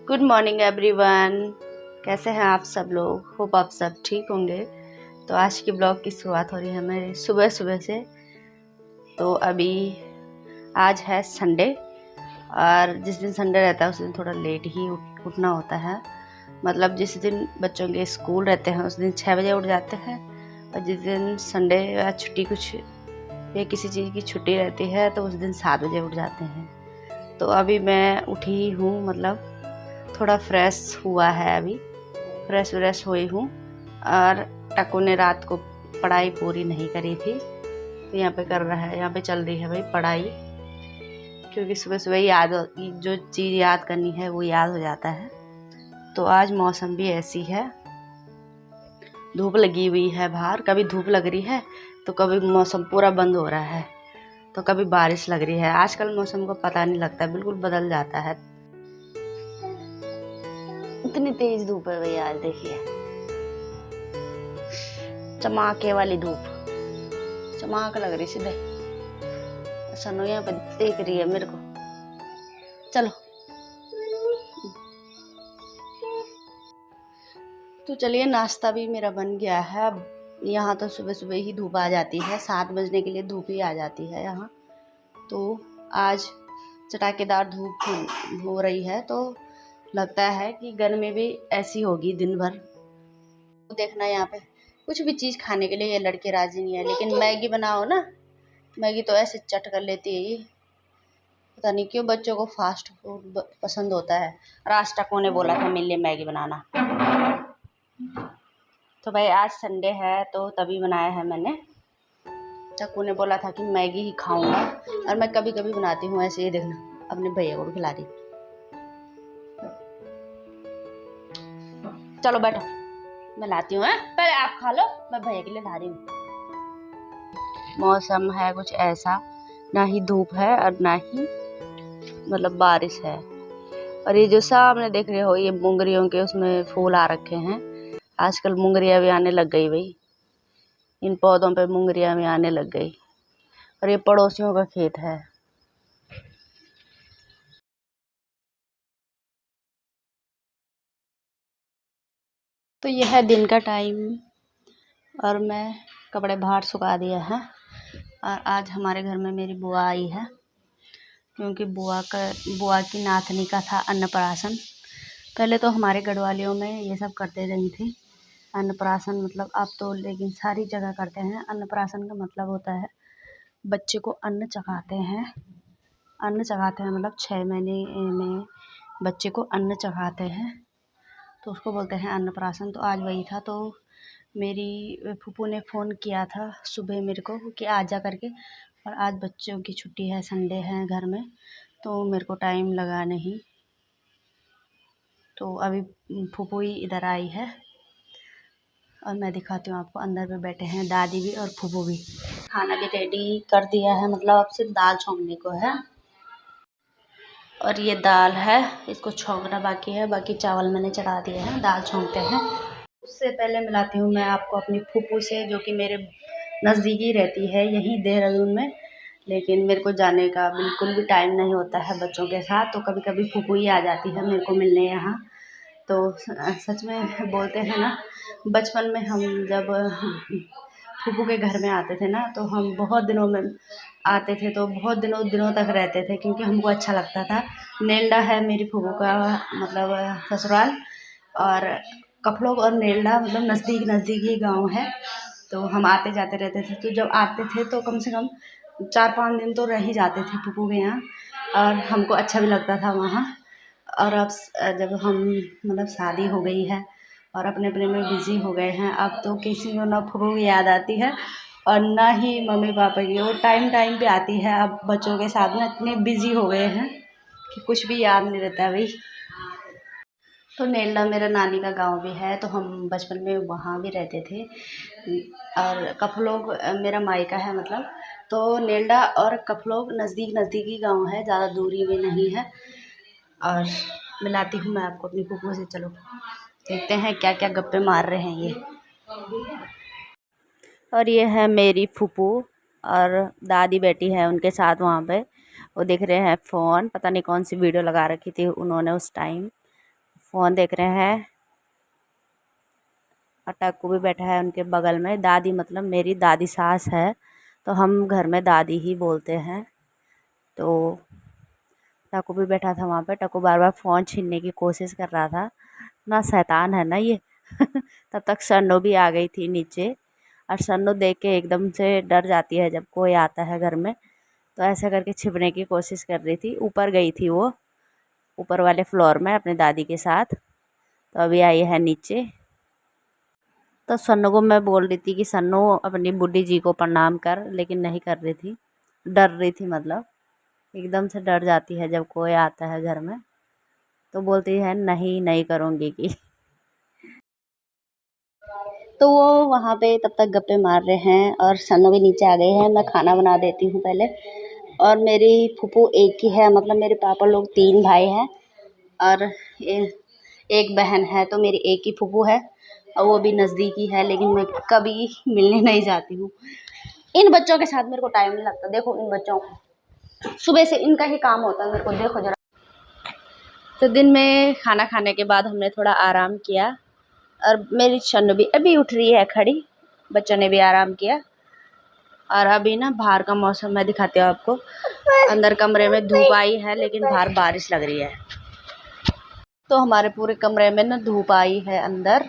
Good morning everyone. कैसे हैं आप सब लोग? होप आप सब ठीक होंगे। तो आज की ब्लॉग की शुरुआत हो रही है मेरी सुबह सुबह से। तो अभी आज है संडे, और जिस दिन संडे रहता है उस दिन थोड़ा लेट ही उठना होता है। मतलब जिस दिन बच्चों के स्कूल रहते हैं उस दिन 6 बजे उठ जाते हैं, और जिस दिन संडे या छुट्टी कुछ या किसी चीज़ की छुट्टी रहती है तो उस दिन 7 बजे उठ जाते हैं। तो अभी मैं उठी हूँ, मतलब थोड़ा फ्रेश हुआ है, अभी फ्रेश व्रेश हुई हूँ। और टक्कू ने रात को पढ़ाई पूरी नहीं करी थी, तो यहाँ पे कर रहा है, यहाँ पे चल रही है भाई पढ़ाई। क्योंकि सुबह सुबह जो चीज़ याद करनी है वो याद हो जाता है। तो आज मौसम भी ऐसी है, धूप लगी हुई है बाहर, कभी धूप लग रही है तो कभी मौसम पूरा बंद हो रहा है, तो कभी बारिश लग रही है। आजकल मौसम को पता नहीं लगता, बिल्कुल बदल जाता है। इतनी तेज धूप है भैया, आज देखिए, चमाके वाली धूप, चमाक लग रही सीधे। सनो यहाँ पे देख रही है मेरे को। चलो तो चलिए, नाश्ता भी मेरा बन गया है। अब यहाँ तो सुबह सुबह ही धूप आ जाती है, 7 बजने के लिए धूप ही आ जाती है यहाँ। तो आज चटाकेदार धूप हो रही है, तो लगता है कि गर्मी भी ऐसी होगी दिन भर। तो देखना, यहाँ पे कुछ भी चीज़ खाने के लिए ये लड़के राजी नहीं है, लेकिन मैगी बनाओ ना, मैगी तो ऐसे चट कर लेती है ये। पता नहीं क्यों बच्चों को फास्ट फूड पसंद होता है। राष्ट्रको ने बोला था मेरे लिए मैगी बनाना, तो भाई आज संडे है तो तभी बनाया है मैंने। चक्कू ने बोला था कि मैगी ही खाऊंगा, और मैं कभी कभी बनाती हूँ ऐसे। ही देखना, अपने भैया को भी खिला रही। चलो बैठो, मैं लाती हूँ। पहले आप खा लो, मैं भैया के लिए ला रही हूँ। मौसम है कुछ ऐसा, ना ही धूप है और ना ही मतलब बारिश है। और ये जो सामने देख रहे हो, ये मुंगरियों के उसमें फूल आ रखे हैं। आजकल मुंगरियाँ भी आने लग गई भाई, इन पौधों पे मुंगरियाँ भी आने लग गई। और ये पड़ोसियों का खेत है। तो यह है दिन का टाइम, और मैं कपड़े बाहर सुखा दिए हैं। और आज हमारे घर में मेरी बुआ आई है, क्योंकि बुआ की नातनी का था अन्नप्राशन। पहले तो हमारे गढ़वालियों में ये सब करते नहीं थे अन्नप्राशन, मतलब अब तो लेकिन सारी जगह करते हैं। अन्नप्राशन का मतलब होता है बच्चे को अन्न चखाते हैं। अन्न चखाते हैं मतलब 6 महीने में बच्चे को अन्न चखाते हैं, तो उसको बोलते हैं अन्नप्राशन। तो आज वही था, तो मेरी फूफू ने फ़ोन किया था सुबह मेरे को कि आ जा करके। और आज बच्चों की छुट्टी है, संडे है घर में, तो मेरे को टाइम लगा नहीं। तो अभी फूफू ही इधर आई है, और मैं दिखाती हूँ आपको। अंदर पे बैठे हैं दादी भी और फूफू भी। खाना भी रेडी कर दिया है, मतलब अब सिर्फ दाल छोंकने को है। और ये दाल है, इसको छोंकना बाकी है, बाकी चावल मैंने चढ़ा दिए हैं, दाल छोंकते हैं। उससे पहले मिलाती हूँ मैं आपको अपनी फूफू से, जो कि मेरे नज़दीकी रहती है, यहीं देहरादून में। लेकिन मेरे को जाने का बिल्कुल भी टाइम नहीं होता है बच्चों के साथ, तो कभी कभी फूफू ही आ जाती है मेरे को मिलने यहाँ। तो सच में बोलते हैं ना, बचपन में हम जब फूफू के घर में आते थे ना, तो हम बहुत दिनों में आते थे, तो बहुत दिनों दिनों तक रहते थे, क्योंकि हमको अच्छा लगता था। नेल्डा है मेरी फूफू का मतलब ससुराल, और कपलोग और नेल्डा मतलब नज़दीक नज़दीक ही गाँव है। तो हम आते जाते रहते थे, तो जब आते थे तो कम से कम 4-5 दिन तो रह ही जाते थे फूफू के यहाँ, और हमको अच्छा भी लगता था वहाँ। और अब जब हम मतलब शादी हो गई है और अपने अपने में बिज़ी हो गए हैं, अब तो किसी को ना फूफू की याद आती है और ना ही मम्मी पापा की। वो टाइम टाइम पे आती है, अब बच्चों के साथ में इतने बिज़ी हो गए हैं कि कुछ भी याद नहीं रहता भाई। तो नेल्ला मेरा नानी का गांव भी है, तो हम बचपन में वहाँ भी रहते थे। और कपलोग मेरा मायका है मतलब। तो नेल्डा और कपलोग नज़दीक नज़दीकी गांव है, ज़्यादा दूरी में नहीं है। और मिलाती हूँ मैं आपको अपनी फूफू से। चलो देखते हैं क्या क्या गप्पे मार रहे हैं ये। और ये है मेरी फूफू, और दादी बैठी है उनके साथ वहाँ पे। वो देख रहे हैं फ़ोन, पता नहीं कौन सी वीडियो लगा रखी थी उन्होंने उस टाइम। फ़ोन देख रहे हैं और टक्कू भी बैठा है उनके बगल में। दादी मतलब मेरी दादी सास है, तो हम घर में दादी ही बोलते हैं। तो टक्कू भी बैठा था वहाँ पे। टक्कू बार बार फ़ोन छीनने की कोशिश कर रहा था, ना शैतान है ना ये। तब तक सन्नो भी आ गई थी नीचे, और सन्नो देख के एकदम से डर जाती है जब कोई आता है घर में, तो ऐसा करके छिपने की कोशिश कर रही थी। ऊपर गई थी वो, ऊपर वाले फ्लोर में अपनी दादी के साथ, तो अभी आई है नीचे। तो सन्नो को मैं बोल रही थी कि सन्नो अपनी बुढ़ी जी को प्रणाम कर, लेकिन नहीं कर रही थी, डर रही थी। मतलब एकदम से डर जाती है जब कोई आता है घर में, तो बोलती है नहीं नहीं करूँगी कि। तो वो वहाँ पे तब तक गप्पे मार रहे हैं और सन्नो भी नीचे आ गए हैं। मैं खाना बना देती हूँ पहले। और मेरी फूफू एक ही है, मतलब मेरे पापा लोग 3 भाई हैं और एक बहन है, तो मेरी एक ही फूफू है और वो भी नज़दीकी है, लेकिन मैं कभी मिलने नहीं जाती हूँ। इन बच्चों के साथ मेरे को टाइम नहीं लगता। देखो इन बच्चों को, सुबह से इनका ही काम होता है मेरे को, देखो जरा। तो दिन में खाना खाने के बाद हमने थोड़ा आराम किया और मेरी शन्नू भी अभी उठ रही है खड़ी। बच्चों ने भी आराम किया। और अभी ना बाहर का मौसम मैं दिखाती हूँ आपको। अंदर कमरे में धूप आई है, लेकिन बाहर बारिश लग रही है। तो हमारे पूरे कमरे में ना धूप आई है अंदर।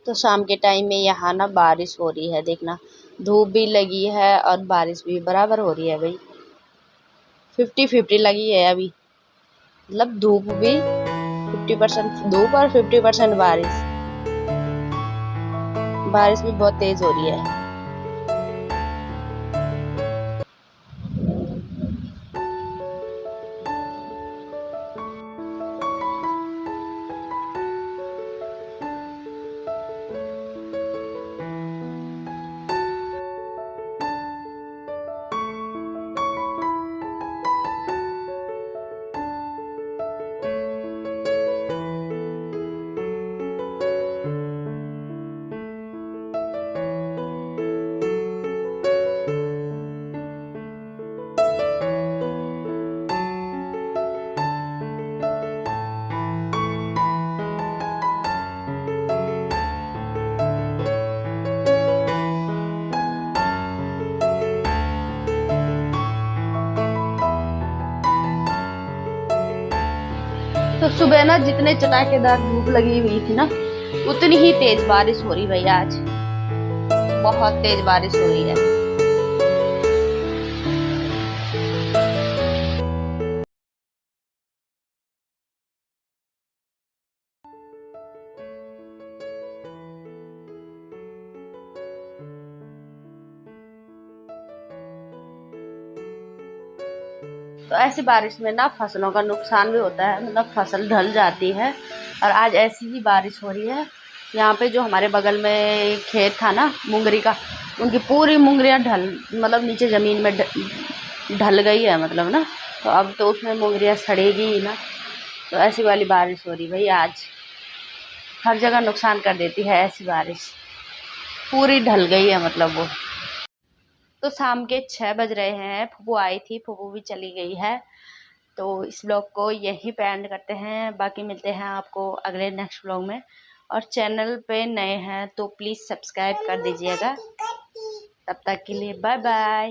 तो शाम के टाइम में यहाँ ना बारिश हो रही है, देखना। धूप भी लगी है और बारिश भी बराबर हो रही है भाई। 50-50 लगी है अभी, मतलब धूप भी 50% धूप और 50% बारिश। बारिश भी बहुत तेज हो रही है। तो सुबह ना जितने चटाकेदार धूप लगी हुई थी ना, उतनी ही तेज बारिश हो रही भैया। आज बहुत तेज बारिश हो रही है। तो ऐसी बारिश में ना फसलों का नुकसान भी होता है, मतलब फसल ढल जाती है। और आज ऐसी ही बारिश हो रही है। यहाँ पे जो हमारे बगल में खेत था ना मुंगरी का, उनकी पूरी मुंगरियाँ मतलब नीचे ज़मीन में ढल गई है, मतलब ना। तो अब तो उसमें मुंगरियाँ सड़ेगी ही ना। तो ऐसी वाली बारिश हो रही भाई आज। हर जगह नुकसान कर देती है ऐसी बारिश। पूरी ढल गई है मतलब वो। तो शाम के 6 बज रहे हैं। फूफू आई थी, फूफू भी चली गई है। तो इस ब्लॉग को यहीं पे एंड करते हैं। बाकी मिलते हैं आपको अगले नेक्स्ट ब्लॉग में। और चैनल पे नए हैं तो प्लीज़ सब्सक्राइब कर दीजिएगा। तब तक के लिए बाय बाय।